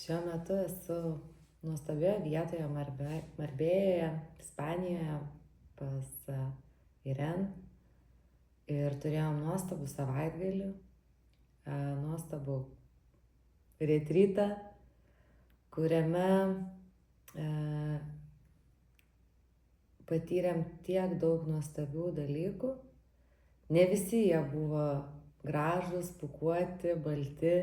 Šiuo metu esu nuostabioje vietoje Marbėjoje, Ispanijoje, pas Iren. Ir turėjom nuostabų savaitgalį, nuostabų retrytą, kuriame patyrėm tiek daug nuostabių dalykų. Ne visi jie buvo gražūs, pūkuoti, balti,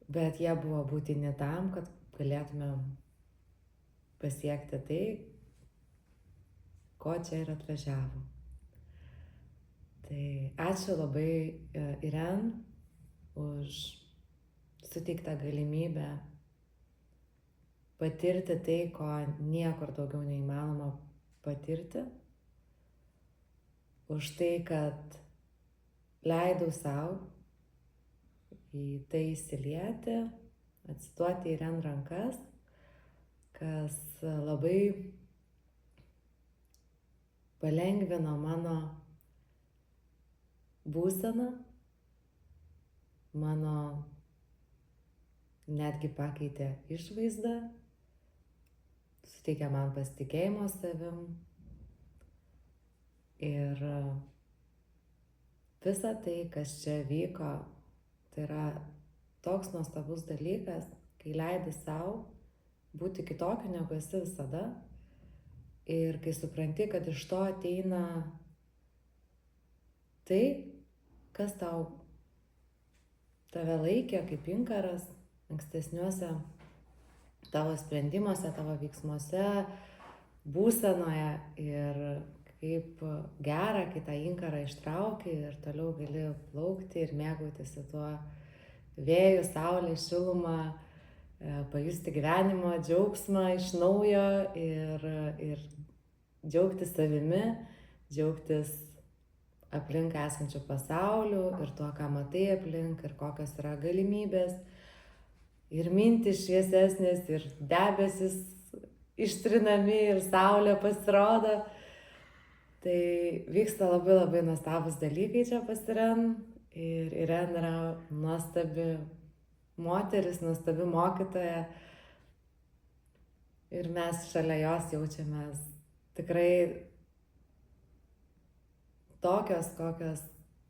bet jie buvo būtini tam, kad galėtumėm pasiekti tai, ko čia ir atvažiavo. Tai ačiū labai Iren už suteiktą galimybę patirti tai, ko niekur daugiau neįmanoma patirti. Už tai, kad leidau sau į tai įsilieti, atsiduoti Iren rankas, kas labai palengvino mano būseną, mano netgi pakeitė išvaizdą, suteikė man pasitikėjimo savim. Ir visa tai, kas čia vyko, tai yra toks nuostabus dalykas, kai leidi sau būti kitokiu, negu esi visada. Ir kai supranti, kad iš to ateina tai, kas tave laikė kaip inkaras ankstesniuose tavo sprendimuose, tavo veiksmuose, būsenoje. Ir kaip gera, kai tą inkarą ištrauki ir toliau gali plaukti ir mėgautis tuo vėju, saulė, šilumą, pajusti gyvenimo džiaugsmą iš naujo ir džiaugtis savimi, džiaugtis aplink esančių pasaulių ir tuo, ką matai aplink ir kokios yra galimybės. Ir mintys šviesesnės, ir debesis ištrinami, ir saulė pasirodo. Tai vyksta labai labai nuostabus dalykai čia pas Iren. Ir Iren yra nuostabi moteris, nuostabi mokytoja. Ir mes šalia jos jaučiamės tikrai tokios, kokios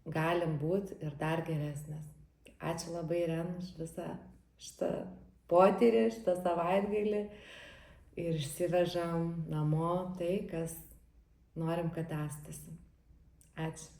galim būti ir dar geresnės. Ačiū labai Iren už visą šitą potyrį, šitą savaitgalį. Ir išsivežam namo tai, kas norim, kad tęstųsi. Ačiū.